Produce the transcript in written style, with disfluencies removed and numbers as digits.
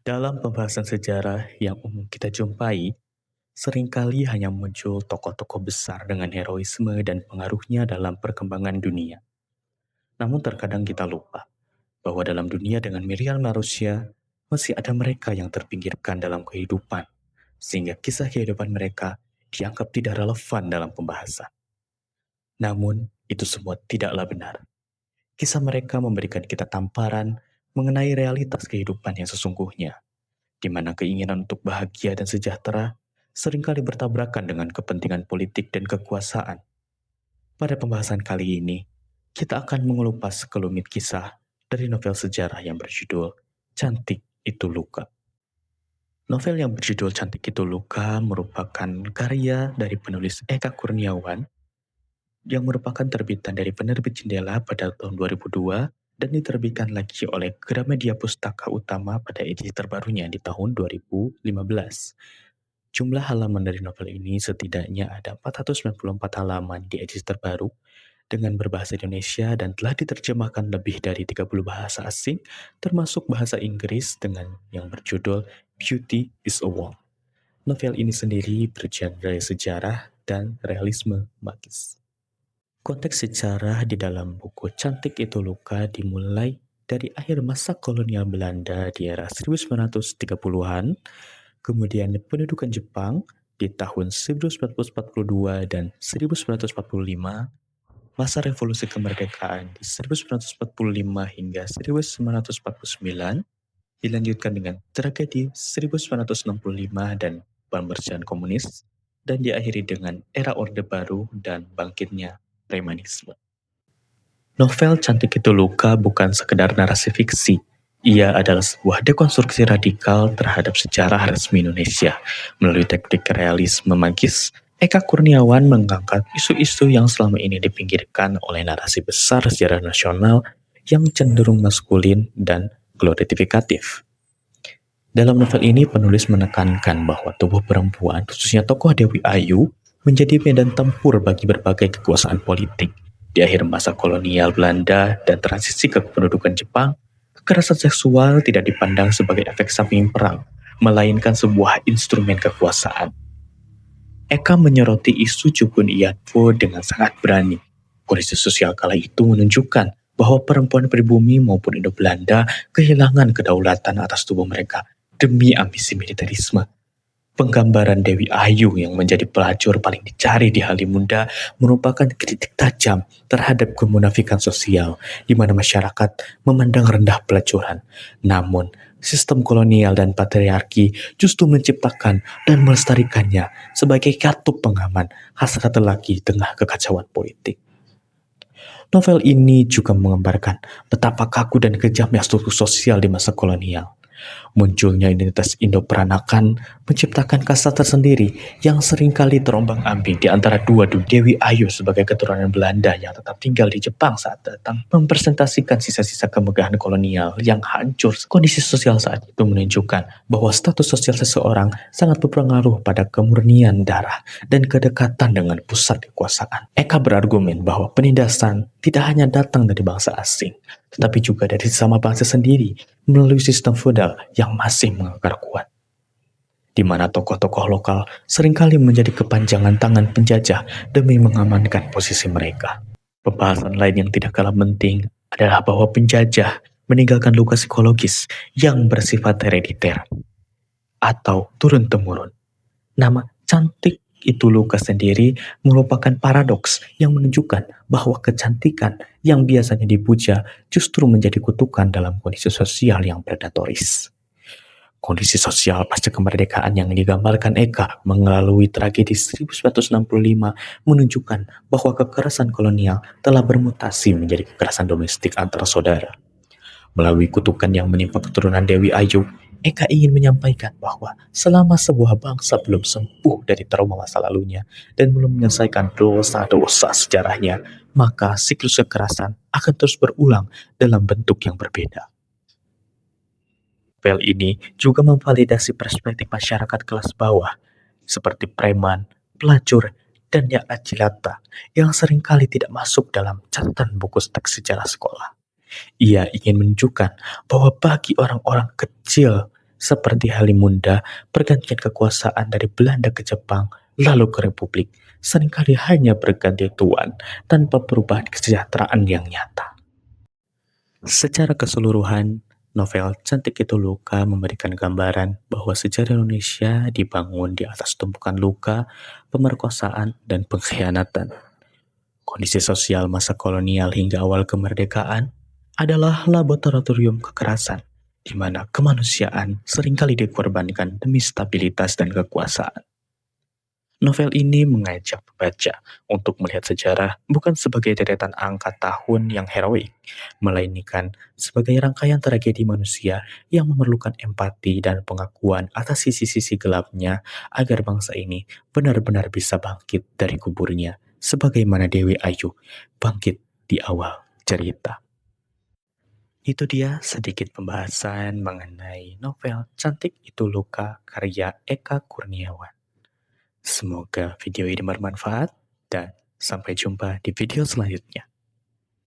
Dalam pembahasan sejarah yang umum kita jumpai, seringkali hanya muncul tokoh-tokoh besar dengan heroisme dan pengaruhnya dalam perkembangan dunia. Namun terkadang kita lupa bahwa dalam dunia dengan miliaran manusia, masih ada mereka yang terpinggirkan dalam kehidupan, sehingga kisah kehidupan mereka dianggap tidak relevan dalam pembahasan. Namun, itu semua tidaklah benar. Kisah mereka memberikan kita tamparan mengenai realitas kehidupan yang sesungguhnya, di mana keinginan untuk bahagia dan sejahtera seringkali bertabrakan dengan kepentingan politik dan kekuasaan. Pada pembahasan kali ini, kita akan mengelupas sekelumit kisah dari novel sejarah yang berjudul Cantik Itu Luka. Novel yang berjudul Cantik Itu Luka merupakan karya dari penulis Eka Kurniawan yang merupakan terbitan dari penerbit Jendela pada tahun 2002 dan diterbitkan lagi oleh Gramedia Pustaka Utama pada edisi terbarunya di tahun 2015. Jumlah halaman dari novel ini setidaknya ada 494 halaman di edisi terbaru dengan berbahasa Indonesia dan telah diterjemahkan lebih dari 30 bahasa asing termasuk bahasa Inggris dengan yang berjudul Beauty is a Wall. Novel ini sendiri bergenre sejarah dan realisme magis. Konteks sejarah di dalam buku Cantik Itu Luka dimulai dari akhir masa kolonial Belanda di era 1930-an, kemudian pendudukan Jepang di tahun 1942 dan 1945, masa revolusi kemerdekaan di 1945 hingga 1949, dilanjutkan dengan tragedi 1965 dan pembersihan komunis, dan diakhiri dengan era Orde Baru dan bangkitnya premanisme. Novel Cantik Itu Luka bukan sekedar narasi fiksi. Ia adalah sebuah dekonstruksi radikal terhadap sejarah resmi Indonesia. Melalui teknik realisme magis, Eka Kurniawan mengangkat isu-isu yang selama ini dipinggirkan oleh narasi besar sejarah nasional yang cenderung maskulin dan glorifikatif. Dalam novel ini, penulis menekankan bahwa tubuh perempuan, khususnya tokoh Dewi Ayu, menjadi medan tempur bagi berbagai kekuasaan politik. Di akhir masa kolonial Belanda dan transisi ke kependudukan Jepang, kekerasan seksual tidak dipandang sebagai efek samping perang, melainkan sebuah instrumen kekuasaan. Eka menyoroti isu Jukun Iyadpo dengan sangat berani. Kondisi sosial kala itu menunjukkan bahwa perempuan pribumi maupun Indo-Belanda kehilangan kedaulatan atas tubuh mereka demi ambisi militerisme. Penggambaran Dewi Ayu yang menjadi pelacur paling dicari di Halimunda merupakan kritik tajam terhadap kemunafikan sosial di mana masyarakat memandang rendah pelacuran. Namun, sistem kolonial dan patriarki justru menciptakan dan melestarikannya sebagai katup pengaman hasrat lelaki tengah kekacauan politik. Novel ini juga menggambarkan betapa kaku dan kejamnya struktur sosial di masa kolonial. Munculnya identitas Indo-peranakan menciptakan kasta tersendiri yang seringkali terombang-ambing di antara dua Dewi Ayu sebagai keturunan Belanda yang tetap tinggal di Jepang saat datang mempresentasikan sisa-sisa kemegahan kolonial yang hancur. Kondisi sosial saat itu menunjukkan bahwa status sosial seseorang sangat berpengaruh pada kemurnian darah dan kedekatan dengan pusat kekuasaan. Eka berargumen bahwa penindasan tidak hanya datang dari bangsa asing, tetapi juga dari sesama bangsa sendiri melalui sistem feodal yang masih mengakar kuat, di mana tokoh-tokoh lokal seringkali menjadi kepanjangan tangan penjajah demi mengamankan posisi mereka. Pembahasan lain yang tidak kalah penting adalah bahwa penjajah meninggalkan luka psikologis yang bersifat herediter atau turun-temurun. Nama Cantik Itu Luka sendiri merupakan paradoks yang menunjukkan bahwa kecantikan yang biasanya dipuja justru menjadi kutukan dalam kondisi sosial yang predatoris. Kondisi sosial pasca kemerdekaan yang digambarkan Eka melalui tragedi 1965 menunjukkan bahwa kekerasan kolonial telah bermutasi menjadi kekerasan domestik antara saudara. Melalui kutukan yang menimpa keturunan Dewi Ayu, Eka ingin menyampaikan bahwa selama sebuah bangsa belum sembuh dari trauma masa lalunya dan belum menyelesaikan dosa-dosa sejarahnya, maka siklus kekerasan akan terus berulang dalam bentuk yang berbeda. Novel ini juga memvalidasi perspektif masyarakat kelas bawah, seperti preman, pelacur, dan rakyat jelata yang seringkali tidak masuk dalam catatan buku teks sejarah sekolah. Ia ingin menunjukkan bahwa bagi orang-orang kecil seperti Halimunda, pergantian kekuasaan dari Belanda ke Jepang, lalu ke Republik, seringkali hanya berganti tuan tanpa perubahan kesejahteraan yang nyata. Secara keseluruhan, novel Cantik Itu Luka memberikan gambaran bahwa sejarah Indonesia dibangun di atas tumpukan luka, pemerkosaan, dan pengkhianatan. Kondisi sosial masa kolonial hingga awal kemerdekaan adalah laboratorium kekerasan, di mana kemanusiaan seringkali dikorbankan demi stabilitas dan kekuasaan. Novel ini mengajak pembaca untuk melihat sejarah bukan sebagai deretan angka tahun yang heroik, melainkan sebagai rangkaian tragedi manusia yang memerlukan empati dan pengakuan atas sisi-sisi gelapnya agar bangsa ini benar-benar bisa bangkit dari kuburnya, sebagaimana Dewi Ayu bangkit di awal cerita. Itu dia sedikit pembahasan mengenai novel Cantik Itu Luka karya Eka Kurniawan. Semoga video ini bermanfaat dan sampai jumpa di video selanjutnya.